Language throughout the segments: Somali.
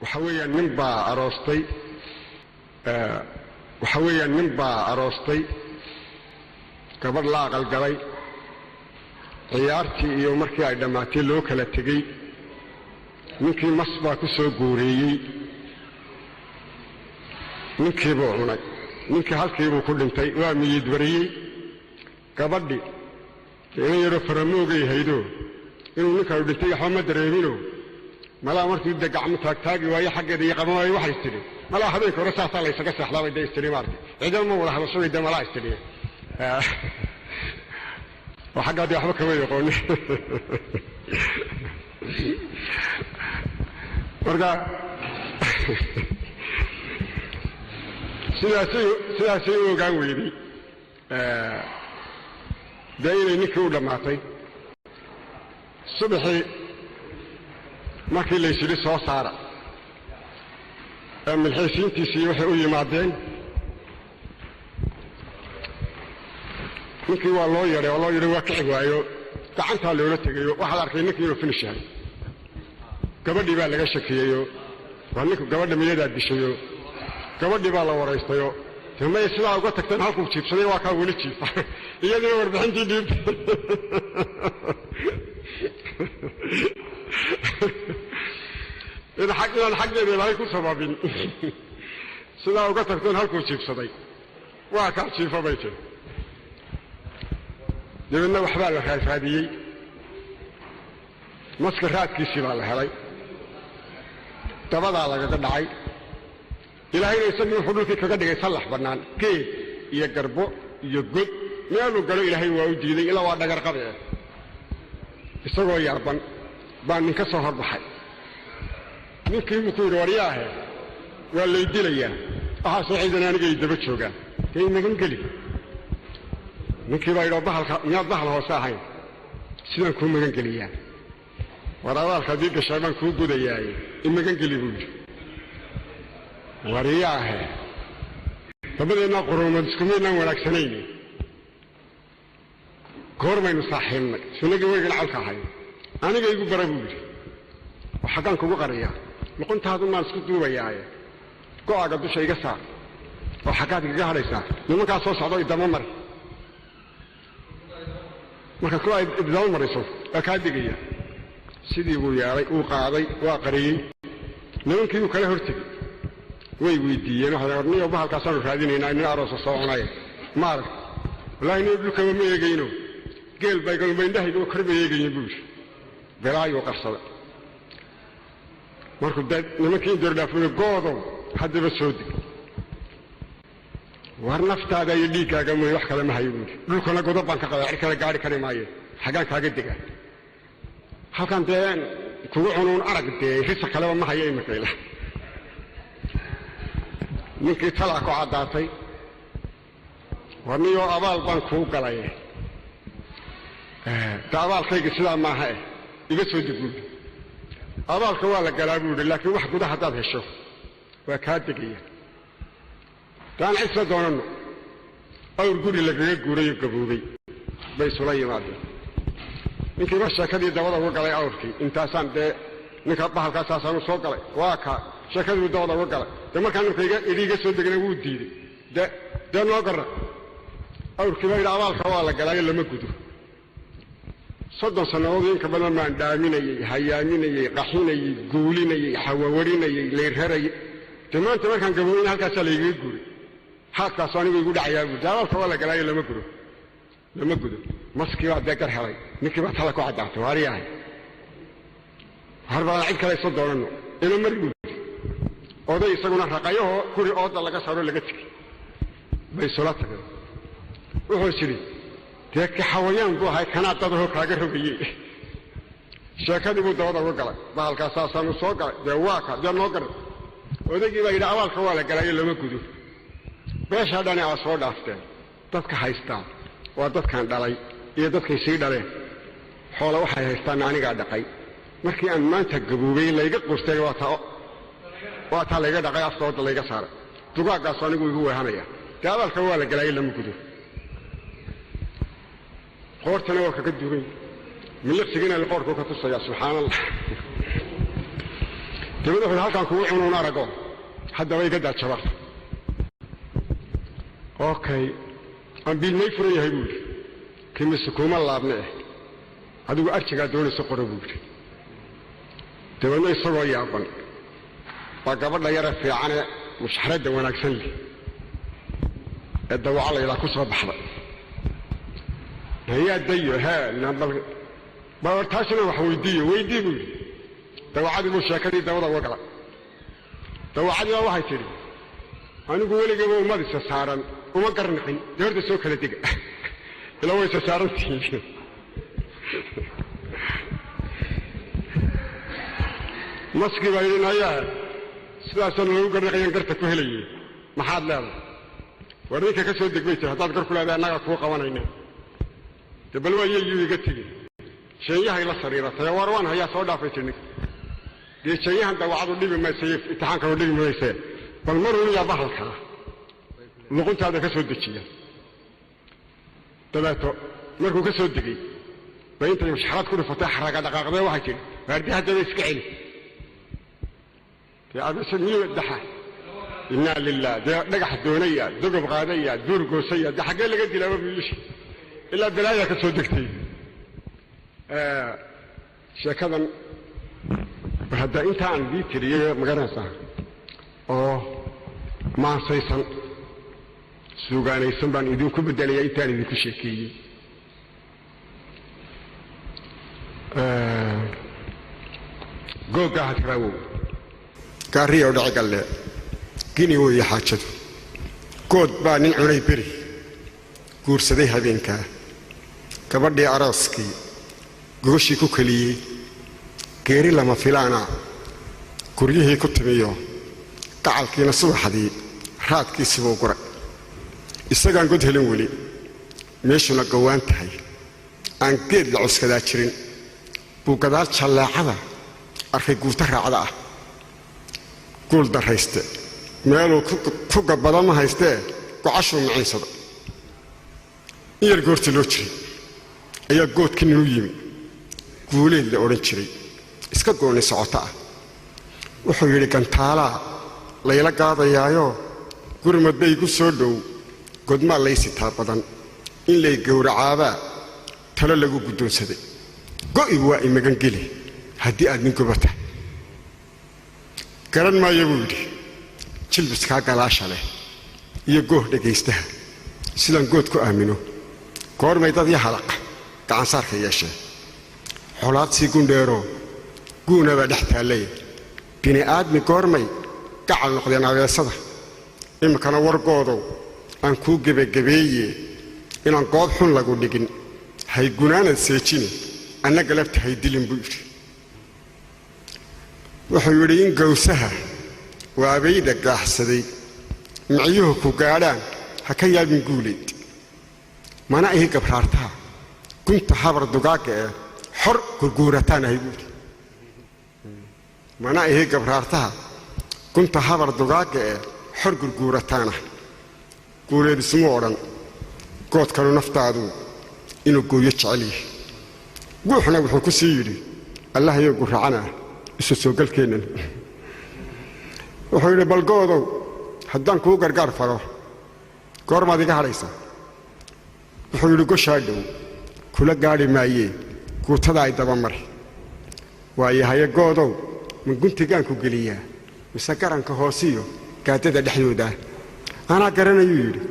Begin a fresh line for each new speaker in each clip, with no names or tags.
وحويا نبا أروستي وحويا نبا أروستي كبر لا قلقلي ciyaartii iyo markii ay dhamaatay loo kala tagay ninkii masba ku soo guuriyay ninkii buu cunay ninkii halkii buu ku dhintay waa miyid wariyay gabadhi inay yaro faramoogay haydo inuu ninka u dhintay xama dareemino mala markii gacmo taagtaagi waayo xageeda iyo qabanay waxay tiri mala habeen hore saasa la isaga saxlaabay deystiri maartay ciidan ma wada hadasho idin mala istiri وحاجة يحبك كمان يقول ورجع سياسي وقام ويدي دايما نكو لمعطي صبحي ما كان ليش لي صار صار من الحيسين تيسي وحي معدين ninkii waa loo yeeray waa ka xigaayo gacanta loola tagayo waxa la arkay ninkii inuu finish yahay gabadhii baa laga shakiyeeyo waa ninku gabadha miyada dishayo gabadhii baa la waraystayo tamay sida uga tagteen halku jiibsaday waa ka wali jiifa iyadoo warbixintii dhiib ila xaqeeda ilaahay ku sababin sida uga tagteen halku jiibsaday waa ka jiifa baytay دبنا وحبال الخايف هذه مسكرات كيسي بالهلاي تبضع على قد دعي إلهي يسمي حدوثي كقد يصلح بنان كيف يقربو يقول ميانو قالوا إلهي ووجيدي إلا وعد قرقبه يسوي يربن بان نكسر هالبحي من كيف يكون ورياه ولا يدليه أحس عيدنا نجي يدبتشوقا كيف نقلي ninkii baa yidhi bahalka miyaad bahal hoose ahayn sidaan kuu magan geliyaa waraabaalka haddii gashay baan kuu gudayaaye in magan geli buu yidhi wariyaahe dabadeedna quruumad iskumaynaan wanaagsanayni goormaynu saaxiibnay sunagii weygan calka ahay aniga igu bara buu yidhi oo xaggaan kugu qariyaa luquntaadu maan isku duubayaaye go-aaga dusha iga saar oo xaggaad igaga hadhaysaa nimankaa soo socdo idama mar marka ku ay idaan mariso ka digaya sidii uu yaalay uu qaaday waa qariyay nimankii uu kala hortagay way weydiiyeen waxa qorniyo bahalkaas aan raadinayna in aroos soo cunay maar walahi inuu dhulka ma eegayno geel bay gal meendahayga karba eegayeen buush balaayo qarsada markuu dad nimankii dordhaafay goodo hadaba soo dig war naftaada iyo dhiigaaga ma wax kale ma hayo dhulkana godob baan ka qaday kala gaari kari maayo xagaan kaaga diga halkan deen kugu cunuun aragtay risa kale ma hayo imkayla ninkii tala ku cadaatay warniyo abaal baan ku galay abaalkayga sidaa ma aha iga soo degay abaalka waa la galaabuuday laakiin wax gudaha hadaad hesho waa ka digaya كان عيسى دوننا أو الجوري اللي جاي جوري قبوبي بيسولي ماذا إنك بس شكلي دورة وقلي أوركي أنت أسان ده نكبه الكاسان وسوقلي واقع شكلي دورة وقلي لما كانوا كيجا إريجا سودكنا ودي ده نوقر أوركي ما يلعب الخوالة قلي لما كده صدق سنوات قبل ما داميني هياميني قحيني جوليني حووريني ليرهري تمام كان قبولين هالكاسالي يجوري حتى صاني يقول عيال جوال فولا قلاي لما قدو مسكي واحد ذكر حري نكي بات حلقوا عدعته وارياه هربا العيد كلا يصدرونه إنه مريض وده يسقون الرقايه كوري أوضا لقى صاروا لقتك بيسولاتك وهو سري تيك حويان بو هاي كانت تظهر كاغر بيه شاكدي بو دودا وقلا بالكاساسان وسوقا دواكا ده نوقر وده يبقى إذا أول كوالا قلاي لما قدو beesha hadana waa soo dhaafteen dadka haystaan waa dadkan dhalay iyo dadkay sii dhaleen xoolo waxay haystaan aniga dhaqay markii aan maanta gaboobay layga qustay waa ta layga dhaqay afkooda layga saaray dugaagaas anigu igu weehanaya gaabalka waa la galay lama gudo qoortana waa kaga dugan milqsigina qoorku ka tusaya subhanallah تبدأ في هالكان كوعون ونارجو حد ما يقدر شباب أوكي أم بالميفري يهيبول كم السكوم الله أبنائه هذا هو أرشق دون السكر بول تبدأ يصير يا أبن فقبل لا يرى في عنا مش حرد وانا أكسل الدواء على إلى كسر بحر هي الديو ها نبل ما ارتاسنا وحويدي ويدي بول دواء عادي مشاكل دواء وقلا دواء عادي واحد تري أنا أقول لك أبو ما لسه سارن وما قرنقين يرد السوق كله تيجي إلا هو لسه سارن تيجي مسكي بعدين هيا سلاسل لو قرنقين قرتك وهلي ما حد لا وريك كسود دقيقة هذا قرق لا أنا فوق قوانينه تبلوا يجي يقتلي شيء هاي الصريرة تيوارون هيا صودا في سنك دي شيء هذا وعد اللي بما يسيف امتحان كانوا اللي بما يسيف فالمرء يا بحر كلا لقنت هذا كسود دقيقة ثلاثة مركو كسود دقيقة فأنت مش حرات كل فتاح حركة دقائق ده واحد كده فهذه هذا يسكعين يا أبي سنين الدحى إنا لله دقح الدونية دقب غادية دور قوسية ده حاجة اللي قد لا بيجيش إلا الدلاية كسود دقيقة شكرا هذا أنت عن بيتري مقرنسة ما سيسن سوغاني سنبان يدون كوب الدليل يتاني ذيك الشيكي قوقا هتراو كاري ودعي قال لي كيني وي حاجته كود بانين عري بري كورسدي هبينكا كبردي عراسكي قوشي كوكلي geeri lama filaana kuryihii ku timiyo gacalkiina subaxdii raadkiisii buu guray isagaan god helin weli meeshuna gowaan tahay aan geed la cuskadaa jirin buu gadaal jallaacada arkay guurta raacda ah guul darayste meeluu ku gabbada ma haystee gocashuu maciinsada in yar goortii loo jiray ayaa goodkii ninuu yimi guuleed la odhan jiray iska gooni socota ah wuxuu yidhi gantaalaa layla gaadayaayo gurmad bay igu soo dhow godmaa laysitaa badan in lay gowracaabaa talo lagu guddoonsaday go'igu waa i magan geli haddii aad nin gubata garan maayo buu yidhi jilbiskaa galaasha leh iyo gooh dhegaystaha sidaan good ku aamino goormay dad iyo halaqa gacansaarka yeeshee xolaad sii gundheero guuna baa dhex taallay bini aadmi goormay gacal noqdeen abeesada iminkana wargoodow aan kuu gebagabeeye inaan goob xun lagu dhigin hay gunaanad seejine anna galabta hay dilin buu yidhi wuxuu yidhi in gowsaha waabayda gaaxsaday miciyuhu ku gaadhaan ha ka yaabin guuleed mana ihi gabraartaha gunta habar dugaagga ee xor gurguurataan ahay buuri mana ihi gabraartaha gunta habar dugaagga ee xor gurguurataana guuleed ismu odhan goodkanu naftaadu inuu gooyo jecel yahay guuxna wuxuu ku sii yidhi allah iyo guracana isu soo galkeennan wuxuu yidhi balgoodow haddaan kuu gargaar falo goormaad iga hadhaysaa wuxuu yidhi goshaa dhow kula gaadhi maayee guutada ay daba mari waayahaye goodow ma guntigaan ku geliyaa mise garanka hoosiyo gaadada dhexdoodaa anaa garanayuu yidhi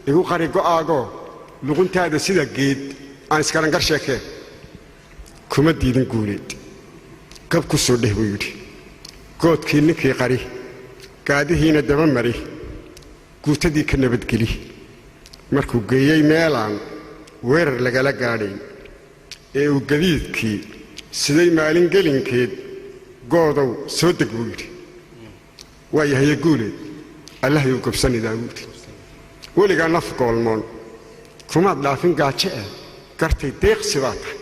igu qari go'aagoo luquntaada sida geed aan iskarangar sheekeen kuma diidin guuleed gab ku soo dheh buu yidhi goodkii ninkii qari gaadihiina daba mari guutadii ka nabadgeli markuu geeyey meelaan weerar lagala gaadhayn ee uu gadiidkii siday maalin gelinkeed goodow soo deg buu yidhi waayahaye guuleed allahayuu gobsanidaa buu yidhi weligaa naf goolmoon kumaad dhaafin gaajo ah gartay deeqsi baa tahay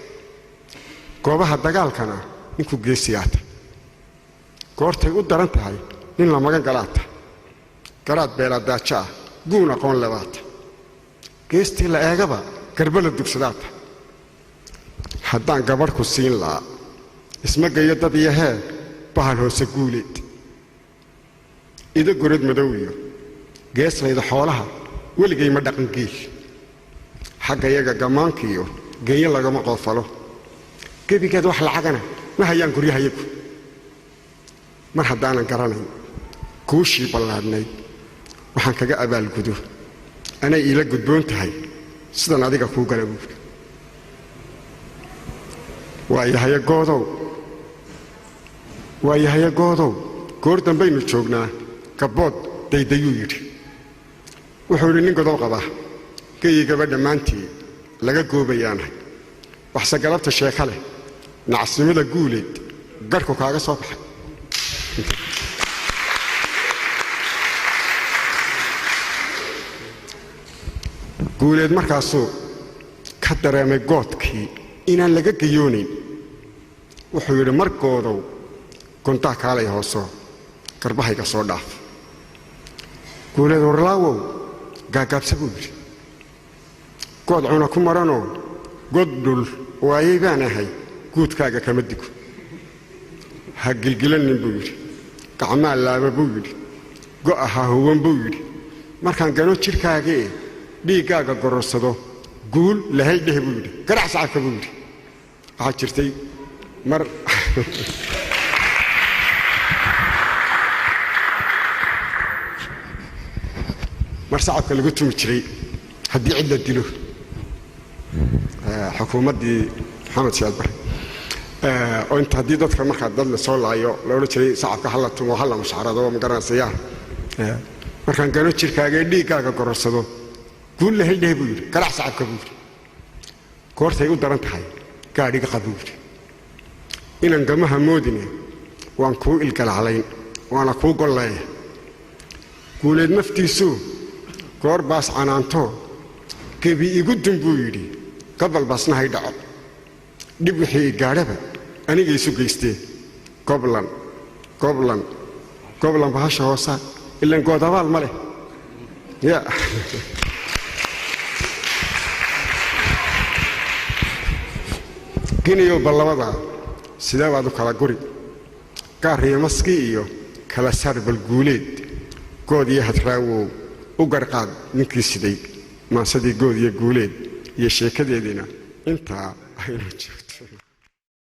goobaha dagaalkana ninkuu geesiyaa tahay goortay u daran tahay nin la magan galaa tahay garaad beeladaajo ah guun aqoon lebaa tahay geestii la eegaba garba la dugsadaa tahay haddaan gabadh ku siin lahaa isma geeyo dad iyo hee bahal hoose guuleed ida gurad madowiyo geeslayda xoolaha weligay ma dhaqan geel xagga iyaga gamaankiyo geeyo lagama qoofalo gebigeed wax lacagana ma hayaan guryahayagu mar haddaanan garanayn kuushii ballaadhnayd waxaan kaga abaalgudo anay ila gudboon tahay sidan adiga kuu gala buuri waayahaye goodow goor dambaynu joognaa gabbood daydayuu yidhi wuxuu yidhi nin godob qabaa geyigaba dhammaantii laga goobayaanahay waxse galabta sheeka leh nacsimada guuleed garhku kaaga soo baxay guuleed markaasuu ka dareemay goodkii inaan laga gayoonayn wuxuu yidhi markoodow guntaa kaalay hoosoo garbahayga soo dhaaf guuleed warlaawow gaagaabsa buu yidhi good cuna ku maranoo god dhul waayay baan ahay guudkaaga kama digo ha gilgilanin buu yidhi gacmaa laaba buu yidhi go'a ha huwan buu yidhi markaan gano jidhkaagee dhiiggaaga gororsado guul lahay dheh buu yidhi garac sacabka buu yidhi waxaa jirtay mar sacabka lagu tumi jiray haddii cid la dilo xukuumaddii maxamed siyaad bare oo inta haddii dadka markaa dad la soo laayo la odhan jiray sacabka hala tumo hala mushcarado ma garanaysayaa markaan gano jidhkaagee dhiiggaaga gororsado guul lahay dheh buu yidhi garac sacabka buu yidhi goortay u daran tahay gaadhiga qabuu yidhi inaan gamaha moodine waan kuu ilgalaclayn waana kuu golleeya guuleed naftiisuu goor baas canaanto gebi igu dun buu yidhi gobol baasna hay dhaco dhib wixii i gaadhaba aniga isu geystee goblan bahasha hoosa ilaan goodabaal ma leh ya giniyow ballabadaa sidee baad u kala guri gaariyo maskii iyo kala saar balguuleed good iyo hadraawow u garqaad ninkii siday maansadii good iyo guuleed iyo sheekadeediina intaa aynu jirto